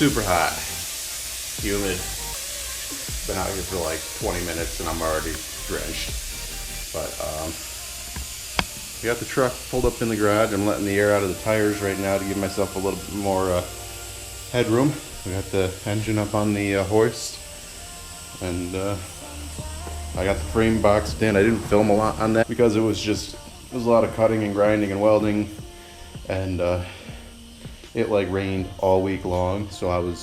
super hot, humid. Been out here for like 20 minutes and I'm already drenched. But we got the truck pulled up in the garage. I'm letting the air out of the tires right now to give myself a little bit more headroom. We got the engine up on the hoist, and I got the frame boxed in. I didn't film a lot on that because it was a lot of cutting and grinding and welding, and it like rained all week long. So you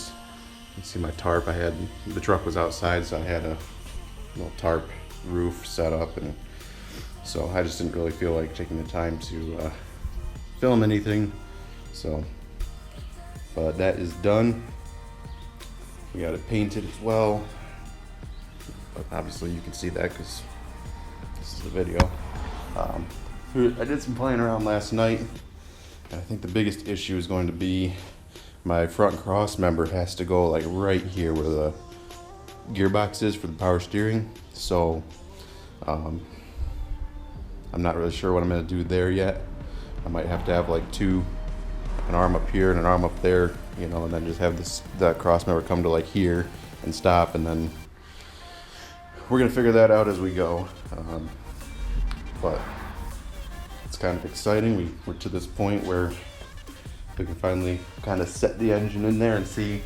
see my tarp. The truck was outside, so I had a little tarp roof set up, and so I just didn't really feel like taking the time to film anything. So, but that is done. We got it painted as well, but obviously you can see that because this is the video. I did some playing around last night, and I think the biggest issue is going to be my front cross member has to go like right here where the gearbox is for the power steering. So I'm not really sure what I'm going to do there yet. I might have to have like an arm up here and an arm up there, you know, and then just have that cross member come to like here and stop, and then we're gonna figure that out as we go. But it's kind of exciting. We're to this point where we can finally kind of set the engine in there and see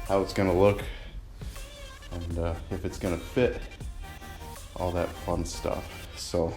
how it's gonna look, and if it's gonna fit, all that fun stuff. So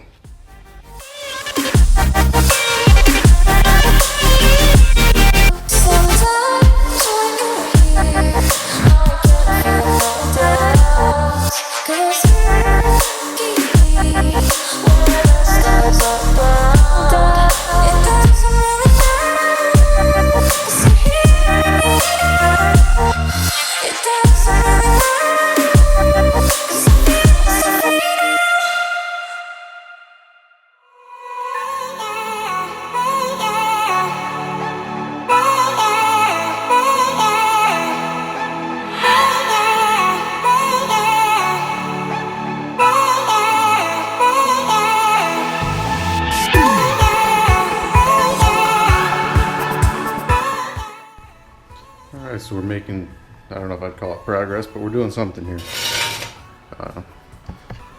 so we're making, I don't know if I'd call it progress, but we're doing something here.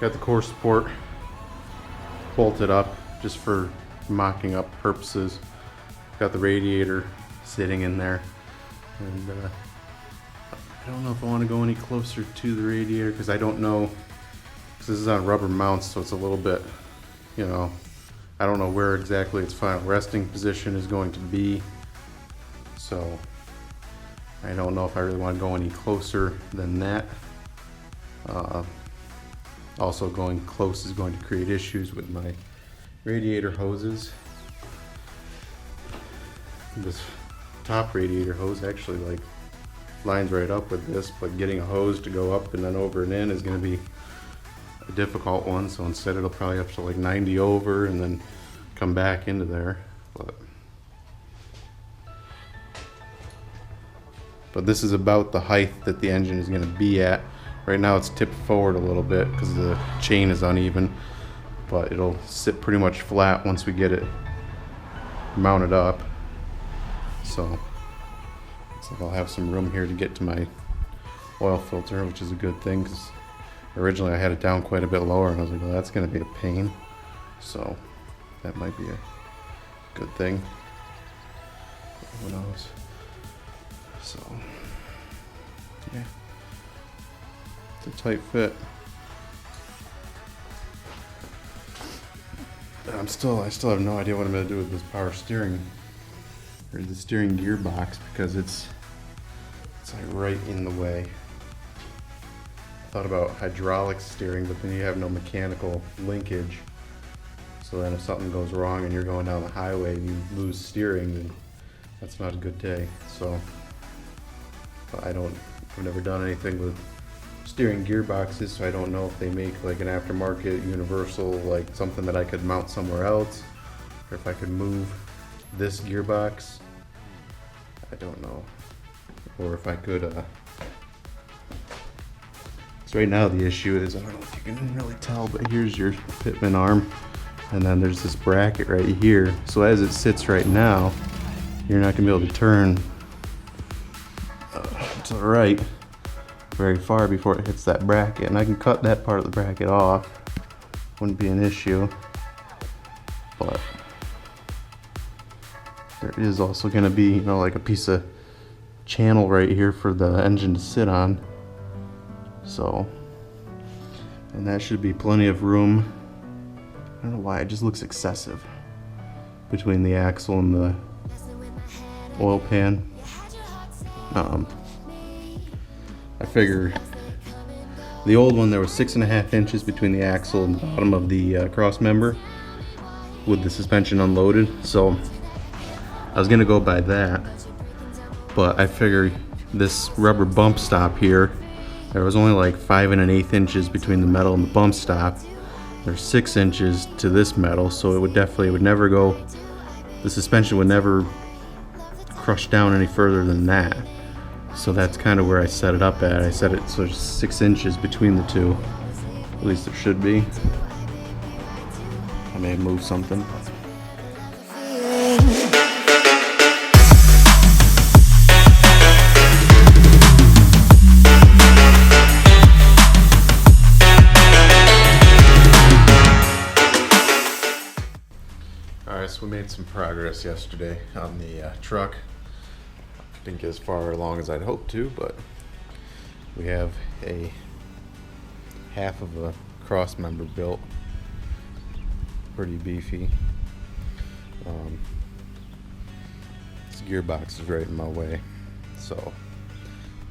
Got the core support bolted up just for mocking up purposes. Got the radiator sitting in there, and I don't know if I want to go any closer to the radiator because I don't know, because this is on rubber mounts, so it's a little bit, you know, I don't know where exactly its final resting position is going to be. So I don't know if I really want to go any closer than that. Also, going close is going to create issues with my radiator hoses. This top radiator hose actually like lines right up with this, but getting a hose to go up and then over and in is going to be a difficult one. So instead it'll probably have to like 90 over and then come back into there. But this is about the height that the engine is going to be at. Right now it's tipped forward a little bit because the chain is uneven, but it'll sit pretty much flat once we get it mounted up. So looks like I'll have some room here to get to my oil filter, which is a good thing because originally I had it down quite a bit lower and I was like, well, that's going to be a pain. So that might be a good thing. Who knows? So yeah, it's a tight fit. I still have no idea what I'm going to do with this power steering or the steering gearbox because it's like right in the way. I thought about hydraulic steering, but then you have no mechanical linkage. So then if something goes wrong and you're going down the highway and you lose steering, then that's not a good day. So I've never done anything with steering gearboxes, so I don't know if they make like an aftermarket universal, like something that I could mount somewhere else, or if I could move this gearbox. I don't know. Or if I could, so right now the issue is, I don't know if you can really tell, but here's your pitman arm, and then there's this bracket right here. So as it sits right now, you're not gonna be able to turn to the right very far before it hits that bracket, and I can cut that part of the bracket off. Wouldn't be an issue, but there is also going to be, you know, like a piece of channel right here for the engine to sit on. So, and that should be plenty of room. I don't know why, it just looks excessive between the axle and the oil pan. I figure the old one, there was 6.5 inches between the axle and the bottom of the Crossmember with the suspension unloaded, so I was gonna go by that, but I figure this rubber bump stop here, there was only like 5 1/8 inches between the metal and the bump stop. There's 6 inches to this metal, so it would never go, the suspension would never crush down any further than that. So that's kind of where I set it up at. I set it so there's 6 inches between the two. At least there should be. I may have moved something. Alright, so we made some progress yesterday on the truck. Didn't get as far along as I'd hoped to, but we have a half of a Crossmember built. Pretty beefy. This gearbox is right in my way, so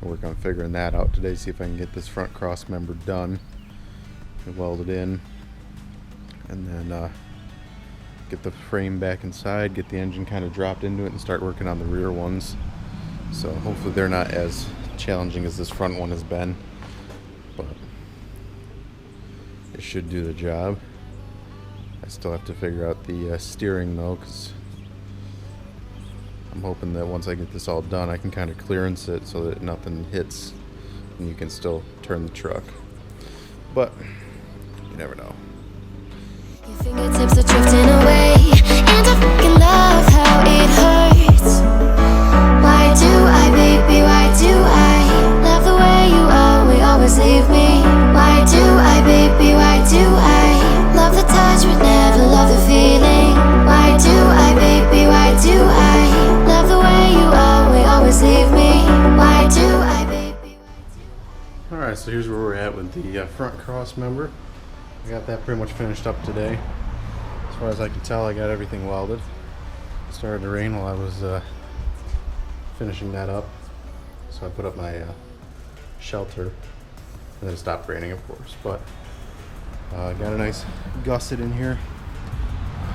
I'll work on figuring that out today, see if I can get this front Crossmember done and welded in, and then get the frame back inside, get the engine kind of dropped into it, and start working on the rear ones. So hopefully they're not as challenging as this front one has been, but it should do the job. I still have to figure out the steering though, because I'm hoping that once I get this all done, I can kind of clearance it so that nothing hits and you can still turn the truck. But you never know. Your fingertips are drifting away, and I fucking love how it hurts. Why do I, baby, why do I love the way you always leave me? Why do I, baby, why do I love the touch but never love the feeling? Why do I, baby, why do I love the way you always leave me? Why do I, baby? Alright, so here's where we're at with the front Crossmember. I got that pretty much finished up today. As far as I can tell, I got everything welded. It started to rain while I was finishing that up, so I put up my shelter, and then it stopped raining, of course. But got a nice gusset in here,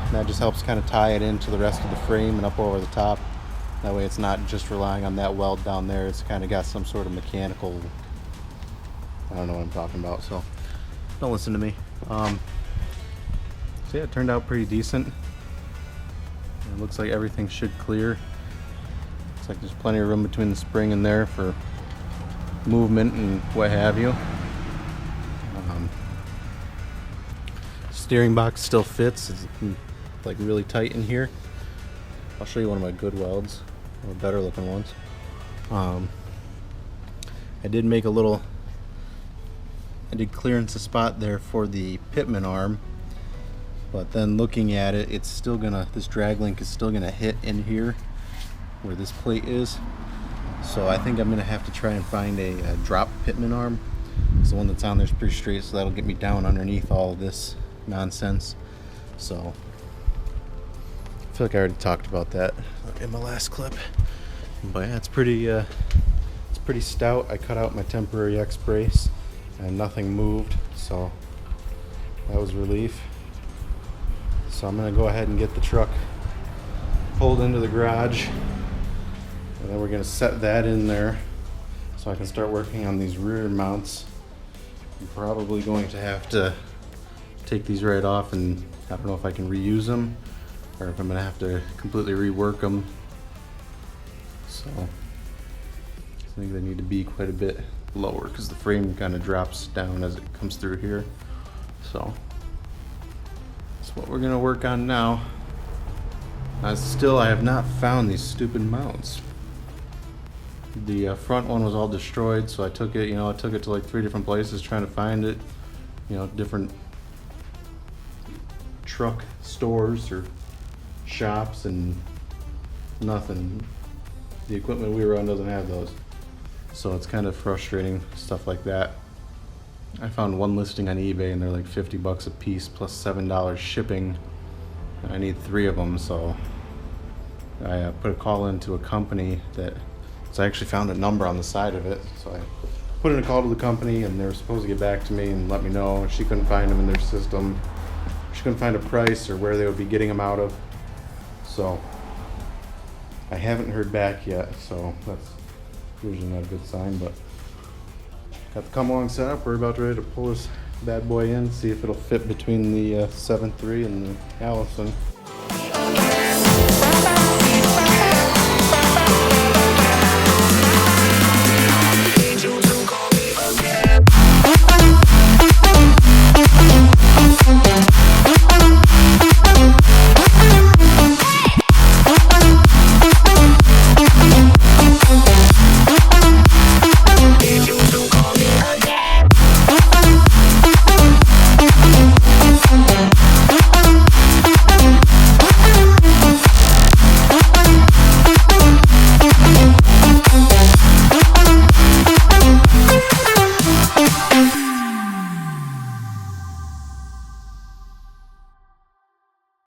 and that just helps kind of tie it into the rest of the frame and up over the top. That way it's not just relying on that weld down there. It's kind of got some sort of mechanical, I don't know what I'm talking about, so don't listen to me. So yeah, it turned out pretty decent. It looks like everything should clear. Looks like there's plenty of room between the spring and there for movement and what have you. Steering box still fits. It's like really tight in here. I'll show you one of my good welds, or better looking ones. I did make a little, I did clearance a spot there for the pitman arm, but then looking at it, it's still gonna, this drag link is still gonna hit in here where this plate is. So I think I'm gonna have to try and find a drop pitman arm. Because the one that's on there is pretty straight, so that'll get me down underneath all of this nonsense. So I feel like I already talked about that in my last clip. But yeah, it's pretty stout. I cut out my temporary X brace and nothing moved, so that was relief. So I'm gonna go ahead and get the truck pulled into the garage, and then we're gonna set that in there so I can start working on these rear mounts. I'm probably going to have to take these right off, and I don't know if I can reuse them or if I'm gonna have to completely rework them. So I think they need to be quite a bit lower because the frame kind of drops down as it comes through here. So that's what we're gonna work on now. Still, I have not found these stupid mounts. The front one was all destroyed, so I took it, I took it to like 3 different places trying to find it, different truck stores or shops, and nothing. The equipment we were on doesn't have those. So it's kind of frustrating, stuff like that. I found one listing on eBay and they're like $50 a piece plus $7 shipping. I need 3 of them, so I put a call into a company so I actually found a number on the side of it. So I put in a call to the company and they were supposed to get back to me and let me know. She couldn't find them in their system. She couldn't find a price or where they would be getting them out of. So I haven't heard back yet, so that's usually not a good sign, but got the come along set up. We're about ready to pull this bad boy in, see if it'll fit between the 7.3 and the Allison.